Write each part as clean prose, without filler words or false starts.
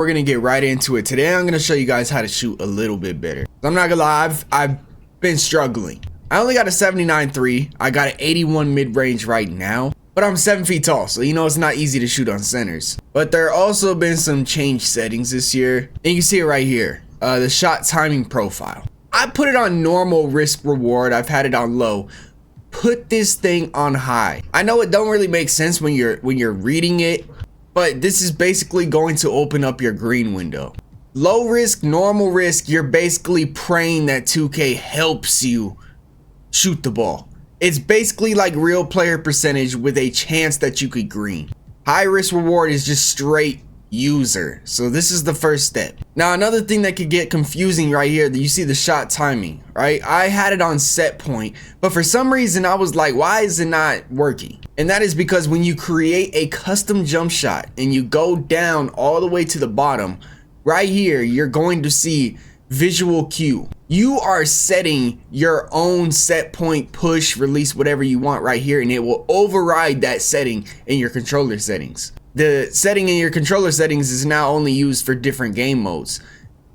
We're gonna get right into it. Today I'm gonna show you guys how to shoot a little bit better. I'm not gonna lie, I've been struggling. I only got a 79.3. I got an 81 mid-range right now, but I'm 7 feet tall, so you know it's not easy to shoot on centers. But there also been some change settings this year, and you can see it right here. The shot timing profile. I put it on normal risk reward. I've had it on low. Put this thing on high. I know it don't really make sense when you're reading it, but this is basically going to open up your green window. Low risk, normal risk, you're basically praying that 2K helps you shoot the ball. It's basically like real player percentage with a chance that you could green. High risk reward is just straight user. So this is the first step. Now another thing that could get confusing right here, that you see the shot timing, right? I had it on set point, but for some reason I was like, why is it not working? And that is because when you create a custom jump shot and you go down all the way to the bottom, right here, you're going to see visual cue. You are setting your own set point, push, release, whatever you want right here, and it will override that setting in your controller settings. The setting in your controller settings is now only used for different game modes.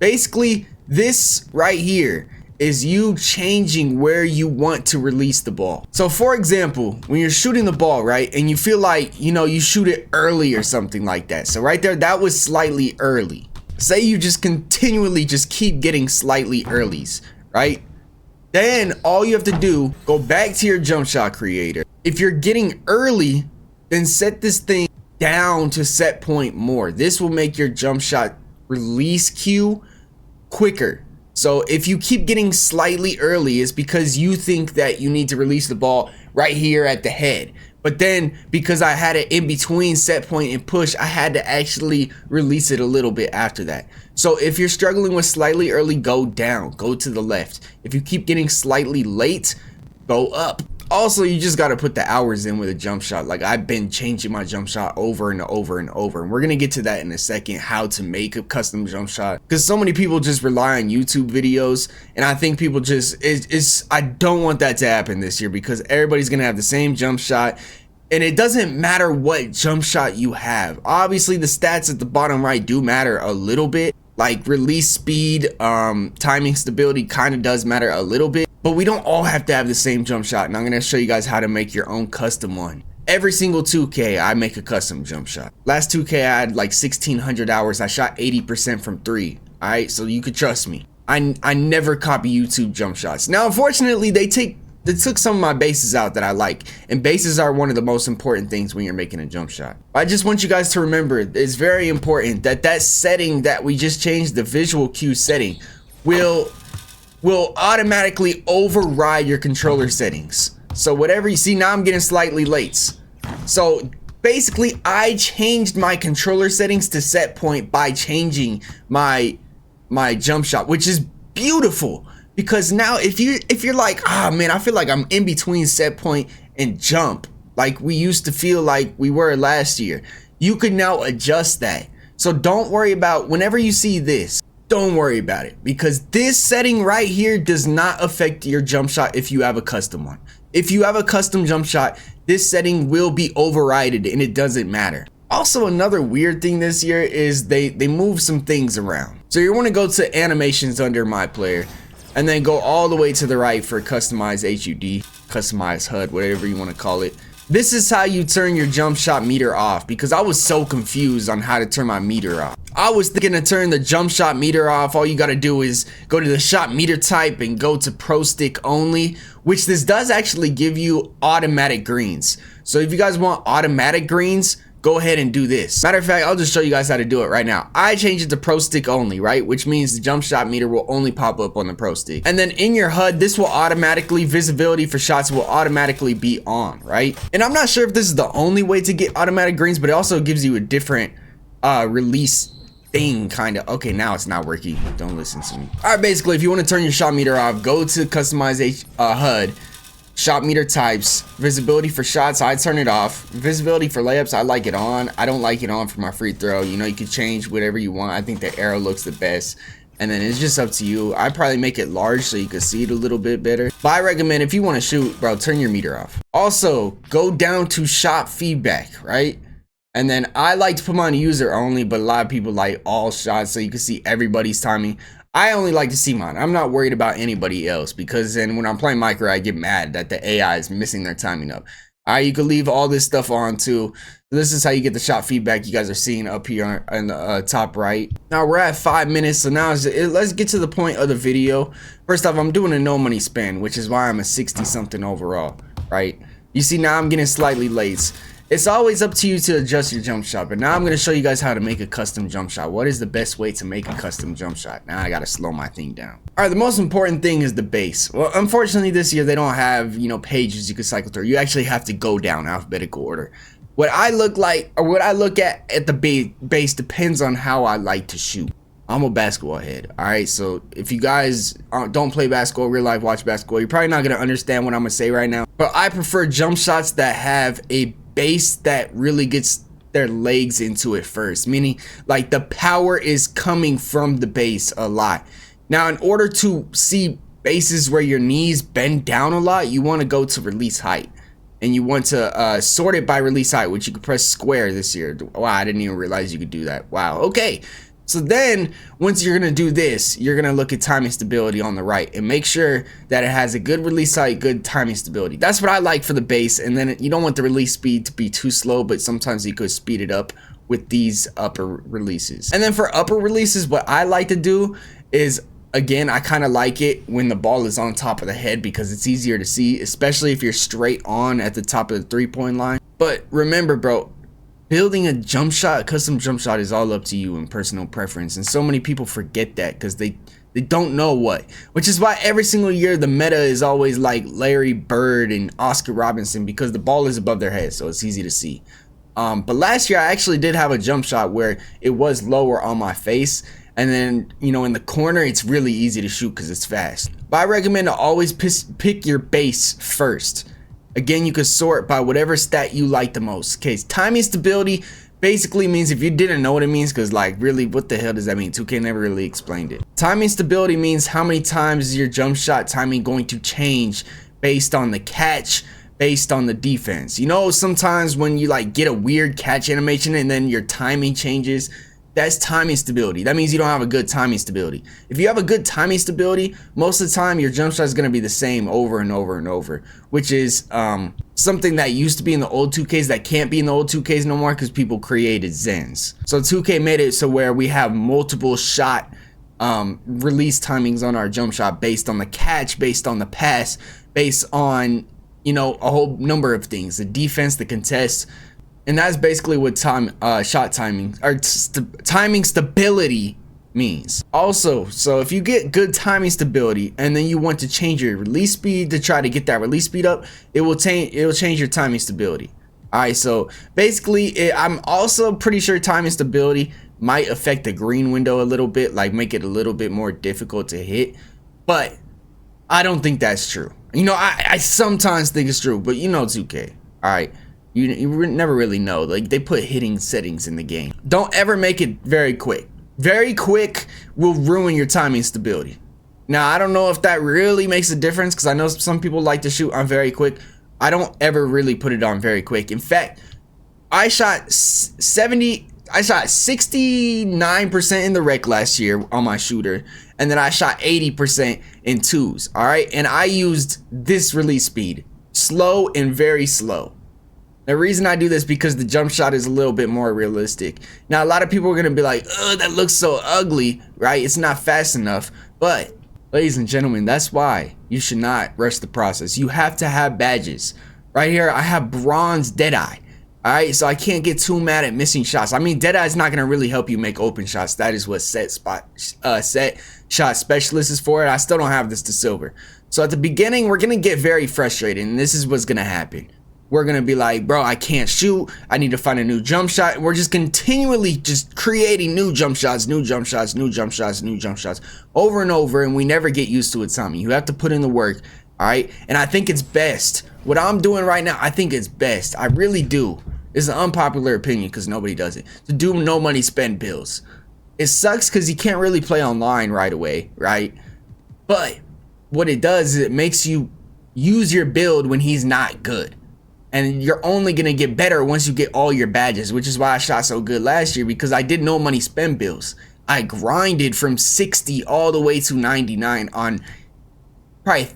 Basically, this right here is you changing where you want to release the ball. So for example, when you're shooting the ball, right, and you feel like, you know, you shoot it early or something like that. So right there, that was slightly early. Say you just continually just keep getting slightly earlies, right? Then all you have to do, go back to your jump shot creator. If you're getting early, then set this thing down to set point more. This will make your jump shot release cue quicker. So if you keep getting slightly early, it's because you think that you need to release the ball right here at the head. But then because I had it in between set point and push, I had to actually release it a little bit after that. So if you're struggling with slightly early, go down, go to the left. If you keep getting slightly late, go up. Also, you just got to put the hours in with a jump shot. Like I've been changing my jump shot over and over and over. And we're going to get to that in a second, how to make a custom jump shot. Because so many people just rely on YouTube videos. And I think people just, I don't want that to happen this year because everybody's going to have the same jump shot. And it doesn't matter what jump shot you have. Obviously, the stats at the bottom right do matter a little bit. Like release speed, timing stability kind of does matter a little bit. But we don't all have to have the same jump shot, and I'm gonna show you guys how to make your own custom one. Every single 2K, I make a custom jump shot. Last 2K, I had like 1,600 hours. I shot 80% from 3. All right, so you could trust me. I never copy YouTube jump shots. Now, unfortunately, they took some of my bases out that I like, and bases are one of the most important things when you're making a jump shot. I just want you guys to remember, it's very important that that setting that we just changed, the visual cue setting, will automatically override your controller settings. So whatever you see, now I'm getting slightly late. So basically I changed my controller settings to set point by changing my jump shot, which is beautiful. Because now if you're like, ah man, I feel like I'm in between set point and jump, like we used to feel like we were last year, you can now adjust that. So don't worry about, whenever you see this, don't worry about it, because this setting right here does not affect your jump shot if you have a custom one. If you have a custom jump shot, this setting will be overridden and it doesn't matter. Also, another weird thing this year is they move some things around. So you want to go to animations under my player, and then go all the way to the right for customize HUD, customize HUD, whatever you want to call it. This is how you turn your jump shot meter off, because I was so confused on how to turn my meter off. I was thinking to turn the jump shot meter off, all you got to do is go to the shot meter type and go to pro stick only, which this does actually give you automatic greens. So if you guys want automatic greens, go ahead and do this. Matter of fact, I'll just show you guys how to do it right now. I changed it to pro stick only, right? Which means the jump shot meter will only pop up on the pro stick. And then in your HUD, this will automatically, visibility for shots will automatically be on, right? And I'm not sure if this is the only way to get automatic greens, but it also gives you a different release thing, kind of. Okay, now it's not working. Don't listen to me. All right, basically, if you want to turn your shot meter off, go to customize HUD. Shot meter types, visibility for shots, I turn it off. Visibility for layups, I like it on. I don't like it on for my free throw. You know, you can change whatever you want. I think the arrow looks the best. And then it's just up to you. I probably make it large so you can see it a little bit better. But I recommend if you want to shoot, bro, turn your meter off. Also, go down to shot feedback, right? And then I like to put mine user only, but a lot of people like all shots so you can see everybody's timing. I only like to see mine. I'm not worried about anybody else because then when I'm playing micro, I get mad that the AI is missing their timing up. All right, you can leave all this stuff on too. This is how you get the shot feedback you guys are seeing up here in the top right. Now we're at 5 minutes, so now let's get to the point of the video. First off, I'm doing a no money spend, which is why I'm a 60 something overall, right? You see now I'm getting slightly late. It's always up to you to adjust your jump shot, but now I'm going to show you guys how to make a custom jump shot. What is the best way to make a custom jump shot? Now I got to slow my thing down. All right, the most important thing is the base. Well, unfortunately this year they don't have, you know, pages you can cycle through. You actually have to go down alphabetical order. What I look like, or what I look at the base depends on how I like to shoot. I'm a basketball head, all right? So if you guys don't play basketball, real life, watch basketball, you're probably not going to understand what I'm going to say right now. But I prefer jump shots that have a base that really gets their legs into it first, meaning like the power is coming from the base a lot. Now in order to see bases where your knees bend down a lot, you want to go to release height, and you want to sort it by release height, which you can press square this year. Wow, I didn't even realize you could do that. Wow, okay. So then once you're gonna do this, you're gonna look at timing stability on the right and make sure that it has a good release height, good timing stability. That's what I like for the base. And then you don't want the release speed to be too slow, but sometimes you could speed it up with these upper releases. And then for upper releases, what I like to do is, again, I kind of like it when the ball is on top of the head because it's easier to see, especially if you're straight on at the top of the 3-point line. But remember, bro, building a jump shot, custom jump shot, is all up to you and personal preference. And so many people forget that because they don't know what. Which is why every single year the meta is always like Larry Bird and Oscar Robinson, because the ball is above their head, so it's easy to see. But last year I actually did have a jump shot where it was lower on my face. And then, you know, in the corner, it's really easy to shoot because it's fast. But I recommend to always pick your base first. Again, you can sort by whatever stat you like the most. Okay, timing stability basically means, if you didn't know what it means, because like really, what the hell does that mean? 2K never really explained it. Timing stability means how many times is your jump shot timing going to change based on the catch, based on the defense. You know, sometimes when you like get a weird catch animation and then your timing changes, that's timing stability. That means you don't have a good timing stability. If you have a good timing stability, most of the time your jump shot is going to be the same over and over and over, which is something that used to be in the old 2Ks that can't be in the old 2Ks no more because people created Zens. So 2K made it so where we have multiple shot release timings on our jump shot based on the catch, based on the pass, based on, you know, a whole number of things, the defense, the contest. And that's basically what shot timing or timing stability means. Also, so if you get good timing stability and then you want to change your release speed to try to get that release speed up, it'll change your timing stability. All right, so basically I'm also pretty sure timing stability might affect the green window a little bit, like make it a little bit more difficult to hit, but I don't think that's true. You know, I sometimes think it's true, but you know 2K, all right? You never really know. Like, they put hitting settings in the game. Don't ever make it very quick. Very quick will ruin your timing stability. Now, I don't know if that really makes a difference because I know some people like to shoot on very quick. I don't ever really put it on very quick. In fact, I shot 69% in the rec last year on my shooter, and then I shot 80% in twos. All right, and I used this release speed, slow and very slow. The reason I do this because the jump shot is a little bit more realistic. Now, a lot of people are going to be like, oh, that looks so ugly, right? It's not fast enough. But, ladies and gentlemen, that's why you should not rush the process. You have to have badges. Right here, I have bronze Deadeye. All right, so I can't get too mad at missing shots. I mean, Deadeye is not going to really help you make open shots. That is what set shot specialist is for. I still don't have this to silver. So at the beginning, we're going to get very frustrated, and this is what's going to happen. We're going to be like, bro, I can't shoot. I need to find a new jump shot. We're just continually just creating new jump shots, new jump shots, new jump shots, new jump shots over and over. And we never get used to it, Tommy. You have to put in the work. All right. And I think it's best. What I'm doing right now, I think it's best. I really do. It's an unpopular opinion because nobody does it. To do no money, spend bills. It sucks because you can't really play online right away. Right. But what it does is it makes you use your build when he's not good. and you're only gonna get better once you get all your badges, which is why I shot so good last year, because I did no money spend builds. I grinded from 60 all the way to 99 on probably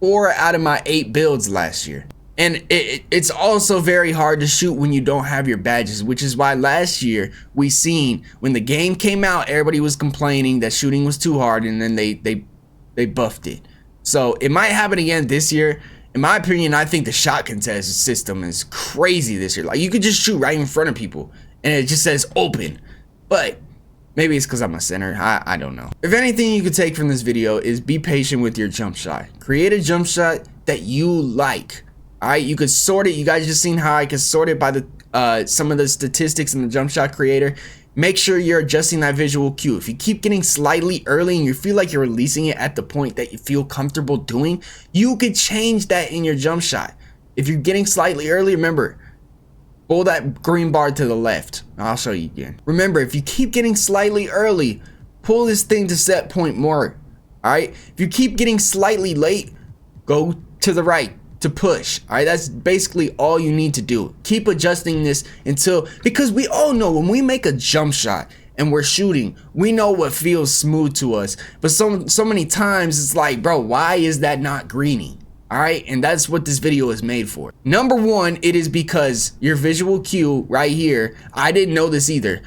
4 out of my 8 builds last year. And it's also very hard to shoot when you don't have your badges, which is why last year we seen when the game came out, everybody was complaining that shooting was too hard, and then they buffed it. So it might happen again this year. In my opinion, I think the shot contest system is crazy this year. Like, you could just shoot right in front of people and it just says open. But maybe it's because I'm a center. I don't know. If anything you could take from this video is be patient with your jump shot. Create a jump shot that you like. Alright, you could sort it. You guys just seen how I could sort it by the some of the statistics in the jump shot creator. Make sure you're adjusting that visual cue. If you keep getting slightly early and you feel like you're releasing it at the point that you feel comfortable doing, you could change that in your jump shot. If you're getting slightly early, remember, pull that green bar to the left. I'll show you again. Remember, if you keep getting slightly early, pull this thing to set point more. Alright, if you keep getting slightly late, go to the right to push. All right, that's basically all you need to do. Keep adjusting this until, because we all know when we make a jump shot and we're shooting, we know what feels smooth to us, but so many times it's like, bro, why is that not greening? All right, and that's what this video is made for. Number one, it is because your visual cue right here, I didn't know this either,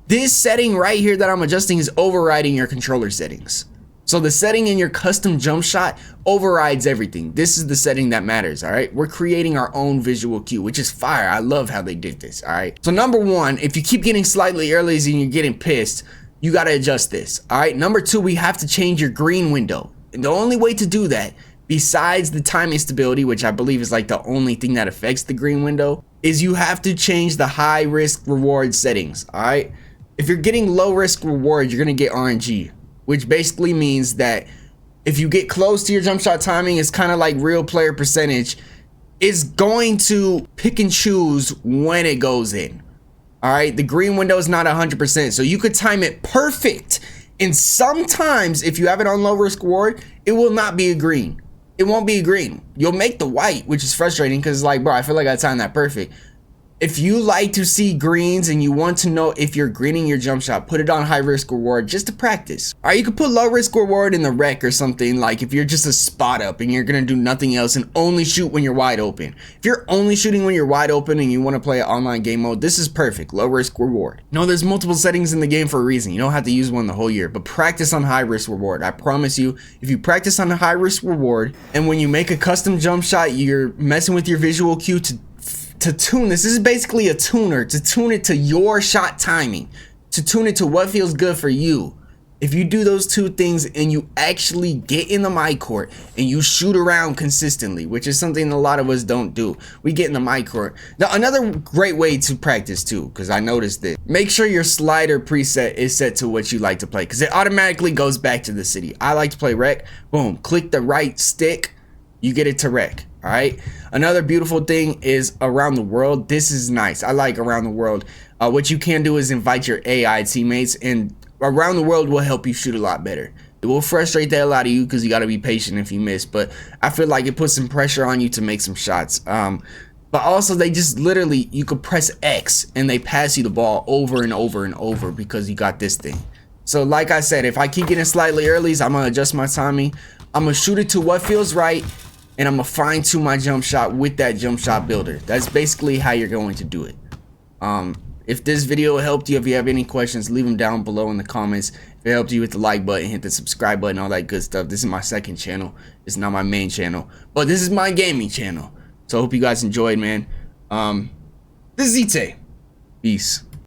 this setting right here that I'm adjusting is overriding your controller settings. So the setting in your custom jump shot overrides everything. This is the setting that matters, all right? We're creating our own visual cue, which is fire. I love how they did this, all right? So number one, if you keep getting slightly early and you're getting pissed, you got to adjust this, all right? Number two, we have to change your green window. And the only way to do that, besides the timing stability, which I believe is like the only thing that affects the green window, is you have to change the high risk reward settings, all right? If you're getting low risk reward, you're going to get RNG. Which basically means that if you get close to your jump shot timing, it's kind of like real player percentage. It's going to pick and choose when it goes in. All right, the green window is not 100%, so you could time it perfect. And sometimes if you have it on low risk reward, it will not be a green. It won't be a green. You'll make the white, which is frustrating because it's like, bro, I feel like I timed that perfect. If you like to see greens and you want to know if you're greening your jump shot, put it on high risk reward just to practice. All right, you can put low risk reward in the rec or something, like if you're just a spot up and you're gonna do nothing else and only shoot when you're wide open. If you're only shooting when you're wide open and you want to play an online game mode, this is perfect, low risk reward. No, there's multiple settings in the game for a reason. You don't have to use one the whole year, but practice on high risk reward. I promise you, if you practice on the high risk reward and when you make a custom jump shot, you're messing with your visual cue to tune this. This is basically a tuner, to tune it to your shot timing, to tune it to what feels good for you. If you do those two things and you actually get in the mic court and you shoot around consistently, which is something a lot of us don't do. We get in the mic court. Now, another great way to practice too, because I noticed this, make sure your slider preset is set to what you like to play, because it automatically goes back to the city. I like to play rec. Boom, click the right stick, you get it to rec. All right, another beautiful thing is around the world. This is nice. I like around the world. What you can do is invite your AI teammates, and around the world will help you shoot a lot better. It will frustrate the hell out of you because you got to be patient if you miss, but I feel like it puts some pressure on you to make some shots. But also they just literally, you could press X and they pass you the ball over and over and over because you got this thing. So like I said, if I keep getting slightly early, I'm gonna adjust my timing. I'm gonna shoot it to what feels right, and I'm gonna fine tune my jump shot with that jump shot builder. That's basically how you're going to do it. If this video helped you, if you have any questions, leave them down below in the comments. If it helped you, hit the like button, hit the subscribe button, all that good stuff. This is my second channel. It's not my main channel, but this is my gaming channel. So I hope you guys enjoyed, man. This is ZTAY. Peace.